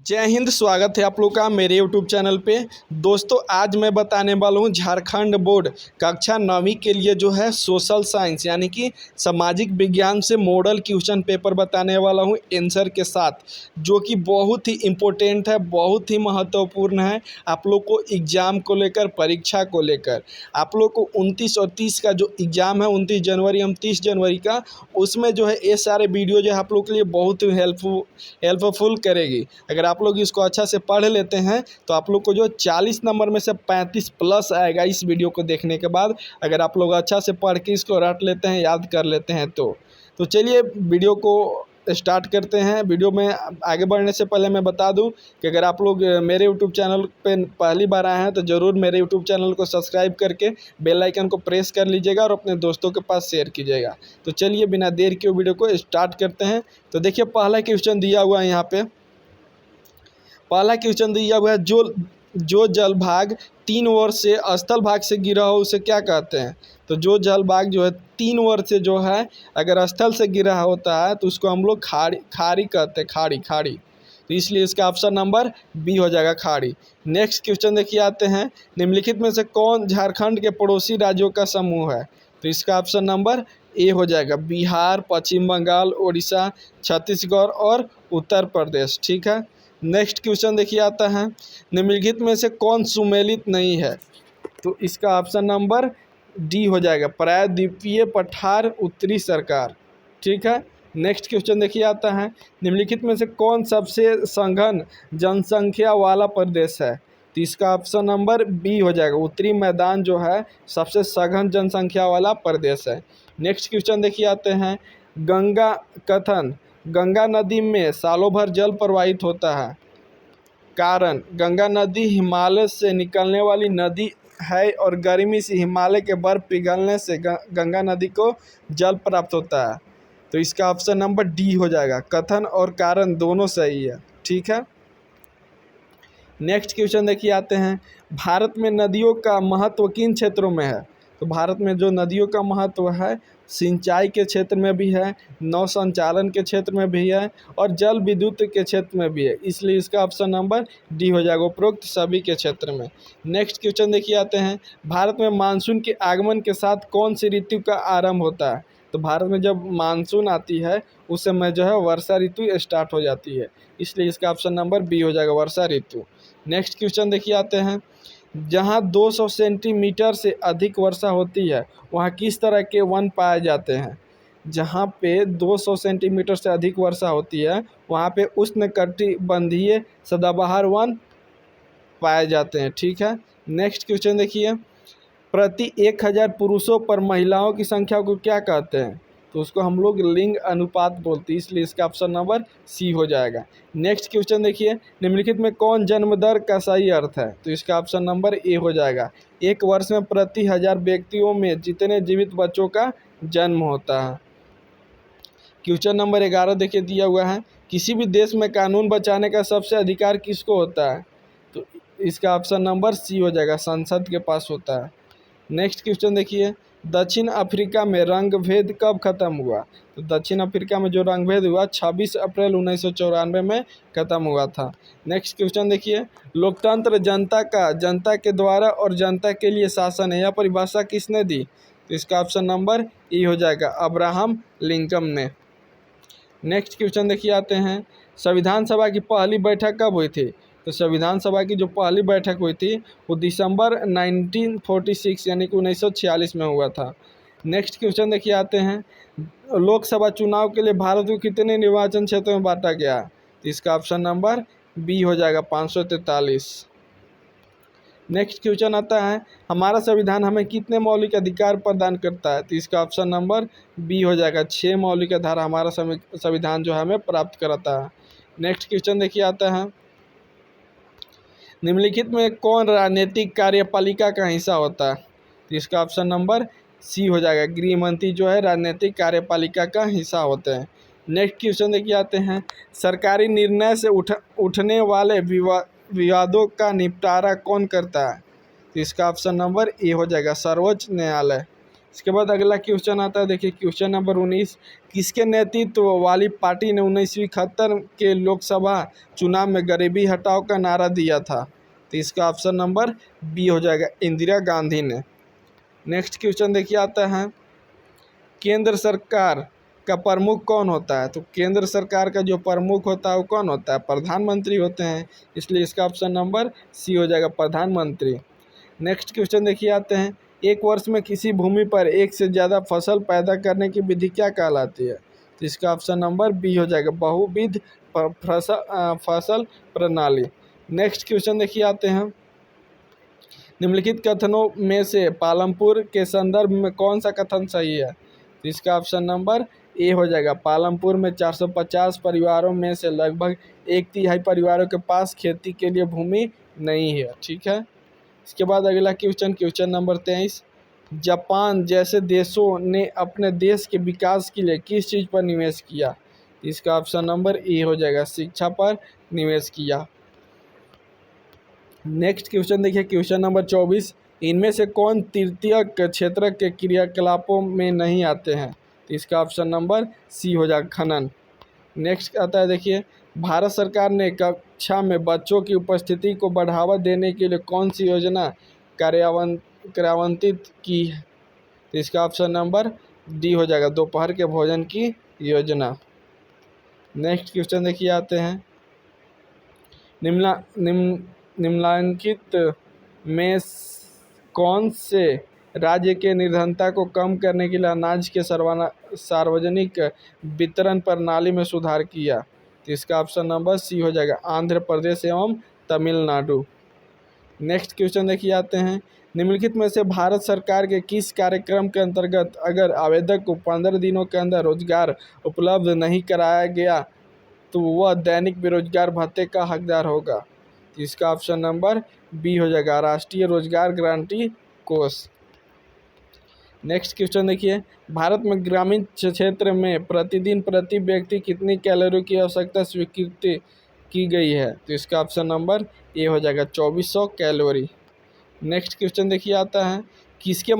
जय हिंद। स्वागत है आप लोग का मेरे यूट्यूब चैनल पे। दोस्तों आज मैं बताने वाला हूँ झारखंड बोर्ड कक्षा 9वीं के लिए जो है सोशल साइंस यानी कि सामाजिक विज्ञान से मॉडल क्वेश्चन पेपर बताने वाला हूँ आंसर के साथ, जो कि बहुत ही इम्पोर्टेंट है, बहुत ही महत्वपूर्ण है आप लोग को एग्ज़ाम को लेकर, परीक्षा को लेकर। आप लोग को 29 और 30 का जो एग्ज़ाम है 29 जनवरी एवं 30 जनवरी का, उसमें जो है ये सारे वीडियो जो है आप लोग के लिए बहुत ही हेल्पफुल करेगी। अगर आप लोग इसको अच्छा से पढ़ लेते हैं तो आप लोग को जो 40 नंबर में से 35 प्लस आएगा इस वीडियो को देखने के बाद, अगर आप लोग अच्छा से पढ़ के इसको रट लेते हैं, याद कर लेते हैं तो चलिए वीडियो को स्टार्ट करते हैं। वीडियो में आगे बढ़ने से पहले मैं बता दूं कि अगर आप लोग मेरे यूट्यूब चैनल पे पहली बार आए हैं तो ज़रूर मेरे यूट्यूब चैनल को सब्सक्राइब करके बेल आइकन को प्रेस कर लीजिएगा और अपने दोस्तों के पास शेयर कीजिएगा। तो चलिए बिना देर के वीडियो को स्टार्ट करते हैं। तो देखिए पहला क्वेश्चन दिया हुआ है यहाँ पे। पहला क्वेश्चन दिया हुआ है, जो जल भाग 3 ओर से स्थल भाग से गिरा हो उसे क्या कहते हैं। तो जो जल भाग जो है 3 ओर से जो है अगर स्थल से गिरा होता है तो उसको हम लोग खाड़ी कहते हैं, खाड़ी। तो इसलिए इसका ऑप्शन नंबर बी हो जाएगा, खाड़ी। नेक्स्ट क्वेश्चन देखिए आते हैं, निम्नलिखित में से कौन झारखंड के पड़ोसी राज्यों का समूह है। तो इसका ऑप्शन नंबर ए हो जाएगा, बिहार, पश्चिम बंगाल, उड़ीसा, छत्तीसगढ़ और उत्तर प्रदेश। ठीक है। नेक्स्ट क्वेश्चन देखिए आता है, निम्नलिखित में से कौन सुमेलित नहीं है। तो इसका ऑप्शन नंबर डी हो जाएगा, प्रायद्वीपीय पठार उत्तरी सरकार। ठीक है। नेक्स्ट क्वेश्चन देखिए आता है, निम्नलिखित में से कौन सबसे सघन जनसंख्या वाला प्रदेश है। तो इसका ऑप्शन नंबर बी हो जाएगा, उत्तरी मैदान जो है सबसे सघन जनसंख्या वाला प्रदेश है। नेक्स्ट क्वेश्चन देखिए आते हैं, गंगा नदी में सालों भर जल प्रवाहित होता है। कारण, गंगा नदी हिमालय से निकलने वाली नदी है और गर्मी से हिमालय के बर्फ पिघलने से गंगा नदी को जल प्राप्त होता है। तो इसका ऑप्शन नंबर डी हो जाएगा, कथन और कारण दोनों सही है। ठीक है। नेक्स्ट क्वेश्चन देखिए आते हैं, भारत में नदियों का महत्व किन क्षेत्रों में है। तो भारत में जो नदियों का महत्व है सिंचाई के क्षेत्र में भी है, नौ संचालन के क्षेत्र में भी है और जल विद्युत के क्षेत्र में भी है। इसलिए इसका ऑप्शन नंबर डी हो जाएगा, उपरोक्त सभी के क्षेत्र में। नेक्स्ट क्वेश्चन देखिए आते हैं, भारत में मानसून के आगमन के साथ कौन सी ऋतु का आरंभ होता है। तो भारत में जब मानसून आती है उस समय जो है वर्षा ऋतु स्टार्ट हो जाती है। इसलिए इसका ऑप्शन नंबर बी हो जाएगा, वर्षा ऋतु। नेक्स्ट क्वेश्चन देखिए आते हैं, जहाँ 200 सेंटीमीटर से अधिक वर्षा होती है वहाँ किस तरह के वन पाए जाते हैं। जहाँ पे 200 सेंटीमीटर से अधिक वर्षा होती है वहाँ पे उष्णकटिबंधीय सदाबहार वन पाए जाते हैं। ठीक है। नेक्स्ट क्वेश्चन देखिए, प्रति 1000 पुरुषों पर महिलाओं की संख्या को क्या कहते हैं। तो उसको हम लोग लिंग अनुपात बोलते हैं, इसलिए इसका ऑप्शन नंबर सी हो जाएगा। नेक्स्ट क्वेश्चन देखिए, निम्नलिखित में कौन जन्म दर का सही अर्थ है। तो इसका ऑप्शन नंबर ए हो जाएगा, एक वर्ष में प्रति 1000 व्यक्तियों में जितने जीवित बच्चों का जन्म होता है। क्वेश्चन नंबर 11 देखिए दिया हुआ है, किसी भी देश में कानून बचाने का सबसे अधिकार किसको होता है। तो इसका ऑप्शन नंबर सी हो जाएगा, संसद के पास होता है। नेक्स्ट क्वेश्चन देखिए, दक्षिण अफ्रीका में रंग भेद कब खत्म हुआ। तो दक्षिण अफ्रीका में जो रंग भेद हुआ 26 अप्रैल 1994 में खत्म हुआ था। नेक्स्ट क्वेश्चन देखिए, लोकतंत्र जनता के द्वारा और जनता के लिए शासन है, यह परिभाषा किसने दी। तो इसका ऑप्शन नंबर ई हो जाएगा, अब्राहम लिंकन ने। नेक्स्ट क्वेश्चन देखिए आते हैं, संविधान सभा की पहली बैठक कब हुई थी। तो संविधान सभा की जो पहली बैठक हुई थी वो दिसंबर 1946 यानी कि 1946 में हुआ था। नेक्स्ट क्वेश्चन देखिए आते हैं, लोकसभा चुनाव के लिए भारत को कितने निर्वाचन क्षेत्रों में बांटा गया। तो इसका ऑप्शन नंबर बी हो जाएगा, 543। नेक्स्ट क्वेश्चन आता है, हमारा संविधान हमें कितने मौलिक अधिकार प्रदान करता है। तो इसका ऑप्शन नंबर बी हो जाएगा, 6 मौलिक अधिकार हमारा संविधान जो है हमें प्राप्त कराता है। नेक्स्ट क्वेश्चन देखिए आता है, निम्नलिखित में कौन राजनीतिक कार्यपालिका का हिस्सा होता है। तो इसका ऑप्शन नंबर सी हो जाएगा, गृह मंत्री जो है राजनीतिक कार्यपालिका का हिस्सा होते हैं। नेक्स्ट क्वेश्चन देखिए आते हैं, सरकारी निर्णय से उठने वाले विवादों का निपटारा कौन करता है। तो इसका ऑप्शन नंबर ए हो जाएगा, सर्वोच्च न्यायालय। इसके बाद अगला क्वेश्चन आता है, देखिए क्वेश्चन नंबर 19, किसके नेतृत्व वाली पार्टी ने 1971 के लोकसभा चुनाव में गरीबी हटाओ का नारा दिया था? तो इसका ऑप्शन नंबर बी हो जाएगा, इंदिरा गांधी ने। नेक्स्ट क्वेश्चन देखिए आता है, केंद्र सरकार का प्रमुख कौन होता है? तो केंद्र सरकार का जो प्रमुख होता है वो कौन होता है? प्रधानमंत्री होते हैं, इसलिए इसका ऑप्शन नंबर सी हो जाएगा, प्रधानमंत्री। नेक्स्ट क्वेश्चन देखिए आते हैं, एक वर्ष में किसी भूमि पर एक से ज़्यादा फसल पैदा करने की विधि क्या कहलाती है? तो इसका ऑप्शन नंबर बी हो जाएगा, बहुविध फसल प्रणाली। नेक्स्ट क्वेश्चन देखिए आते हैं, निम्नलिखित कथनों में से पालमपुर के संदर्भ में कौन सा कथन सही है? तो इसका ऑप्शन नंबर ए हो जाएगा, पालमपुर में 450 परिवारों में से लगभग 1/3 परिवारों के पास खेती के लिए भूमि नहीं है। ठीक है, इसके बाद अगला क्वेश्चन नंबर 23, जापान जैसे देशों ने अपने देश के विकास के लिए किस चीज़ पर निवेश किया? इसका ऑप्शन नंबर ए हो जाएगा, शिक्षा पर निवेश किया। नेक्स्ट क्वेश्चन देखिए क्वेश्चन नंबर 24, इनमें से कौन तृतीयक क्षेत्र के क्रियाकलापों में नहीं आते हैं? तो इसका ऑप्शन नंबर सी हो जाएगा, खनन। नेक्स्ट आता है, देखिए भारत सरकार ने कक्षा में बच्चों की उपस्थिति को बढ़ावा देने के लिए कौन सी योजना कार्यान्वित की है? तो इसका ऑप्शन नंबर डी हो जाएगा, दोपहर के भोजन की योजना। नेक्स्ट क्वेश्चन देखिए आते हैं, निम्नलिखित में कौन से राज्य के निर्धनता को कम करने के लिए अनाज के सार्वजनिक वितरण प्रणाली में सुधार किया? तो इसका ऑप्शन नंबर सी हो जाएगा, आंध्र प्रदेश एवं तमिलनाडु। नेक्स्ट क्वेश्चन देखिए आते हैं, निम्नलिखित में से भारत सरकार के किस कार्यक्रम के अंतर्गत अगर आवेदक को 15 दिनों के अंदर रोजगार उपलब्ध नहीं कराया गया तो वह दैनिक बेरोजगार भत्ते का हकदार होगा? तो इसका ऑप्शन नंबर बी हो जाएगा, राष्ट्रीय रोजगार गारंटी कोष। नेक्स्ट क्वेश्चन देखिए, भारत में ग्रामीण क्षेत्र में प्रतिदिन प्रति व्यक्ति कितनी कैलोरी की आवश्यकता स्वीकृत की गई है? तो इसका ऑप्शन नंबर ए हो जाएगा, 2400 कैलोरी। नेक्स्ट क्वेश्चन देखिए आता है, किसके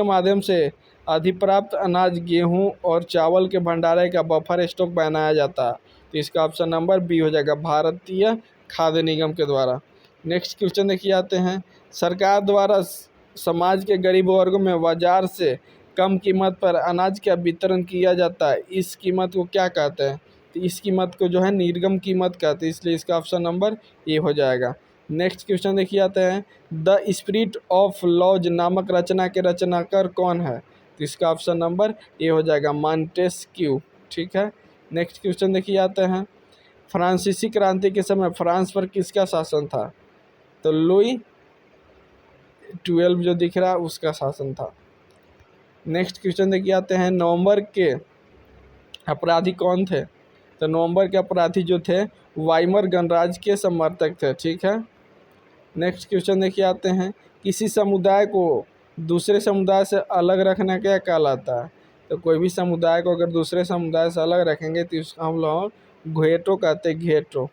माध्यम से अधिप्राप्त अनाज, गेहूं और चावल के भंडारण का बफर स्टॉक बनाया जाता है? तो इसका ऑप्शन नंबर बी हो जाएगा, भारतीय खाद्य निगम के द्वारा। नेक्स्ट क्वेश्चन देखिए आते हैं, सरकार द्वारा समाज के गरीब वर्गों में बाजार से कम कीमत पर अनाज का वितरण किया जाता है, इस कीमत को क्या कहते हैं? तो इस कीमत को जो है निर्गम कीमत कहते हैं, इसलिए इसका ऑप्शन नंबर ए हो जाएगा। नेक्स्ट क्वेश्चन देखिए आते हैं, द स्पिरिट ऑफ लॉज नामक रचना के रचनाकार कौन है? तो इसका ऑप्शन नंबर ए हो जाएगा, मॉन्टेस्क्यू। ठीक है, नेक्स्ट क्वेश्चन देखिए आते हैं, फ्रांसीसी क्रांति के समय फ्रांस पर किसका शासन था? तो लुई 12 जो दिख रहा है उसका शासन था। नेक्स्ट क्वेश्चन देखिए आते हैं, नवंबर के अपराधी कौन थे? तो नवंबर के अपराधी जो थे वाइमर गणराज्य के समर्थक थे। ठीक है, नेक्स्ट क्वेश्चन देखिए आते हैं, किसी समुदाय को दूसरे समुदाय से अलग रखना क्या कहलाता है? तो कोई भी समुदाय को अगर दूसरे समुदाय से अलग रखेंगे तो इसको हम लोग घेटो कहते हैं, घेटो।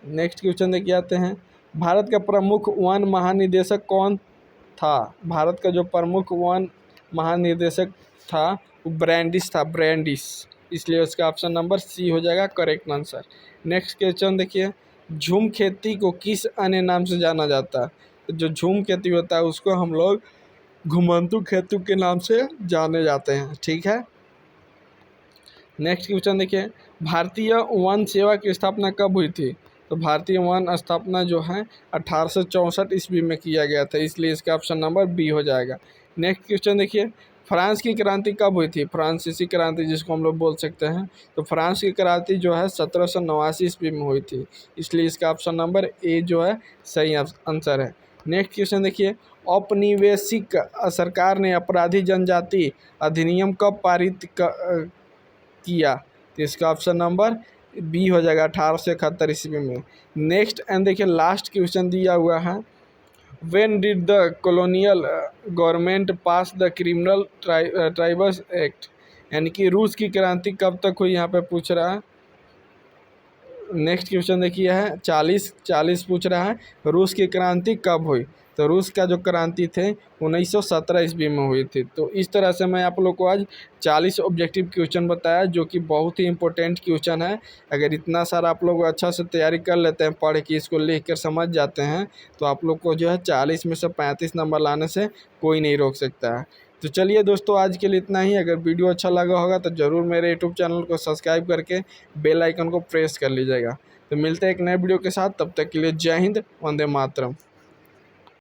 नेक्स्ट क्वेश्चन देखिए आते हैं, भारत का प्रमुख वन महानिदेशक कौन था? भारत का जो प्रमुख वन महानिदेशक था वो ब्रैंडिस था, ब्रैंडिस, इसलिए उसका ऑप्शन नंबर सी हो जाएगा, करेक्ट आंसर। नेक्स्ट क्वेश्चन देखिए, झूम खेती को किस अन्य नाम से जाना जाता है? तो जो झूम खेती होता है उसको हम लोग घुमंतू खेती के नाम से जाने जाते हैं। ठीक है, नेक्स्ट क्वेश्चन देखिए, भारतीय वन सेवा की स्थापना कब हुई थी? तो भारतीय वन स्थापना जो है 1864 ईस्वी में किया गया था, इसलिए इसका ऑप्शन नंबर बी हो जाएगा। नेक्स्ट क्वेश्चन देखिए, फ्रांस की क्रांति कब हुई थी? फ्रांसीसी क्रांति जिसको हम लोग बोल सकते हैं, तो फ्रांस की क्रांति जो है 1789 ईस्वी में हुई थी, इसलिए इसका ऑप्शन नंबर ए जो है सही आंसर है। नेक्स्ट क्वेश्चन देखिए, औपनिवेशिक सरकार ने अपराधी जनजाति अधिनियम कब पारित किया? तो इसका ऑप्शन नंबर बी हो जाएगा, 1871 ईस्वी में। नेक्स्ट एंड देखिए लास्ट क्वेश्चन दिया हुआ है, when did the colonial government pass the criminal tribes act? यानी कि रूस की क्रांति कब तक हुई, यहाँ पे पूछ रहा है। नेक्स्ट क्वेश्चन देखिए है 40 पूछ रहा है, रूस की क्रांति कब हुई। तो रूस का जो क्रांति थे 1917 ईस्वी में हुई थी। तो इस तरह से मैं आप लोग को आज 40 ऑब्जेक्टिव क्वेश्चन बताया, जो कि बहुत ही इंपॉर्टेंट क्वेश्चन है। अगर इतना सारा आप लोग अच्छा से तैयारी कर लेते हैं, पढ़ के इसको लिख कर समझ जाते हैं, तो आप लोग को जो है 40 में से 35 नंबर लाने से कोई नहीं रोक सकता है। तो चलिए दोस्तों, आज के लिए इतना ही। अगर वीडियो अच्छा लगा होगा तो ज़रूर मेरे यूट्यूब चैनल को सब्सक्राइब करके बेल आइकन को प्रेस कर लीजिएगा। तो मिलते हैं एक नए वीडियो के साथ, तब तक के लिए जय हिंद, वंदे मातरम।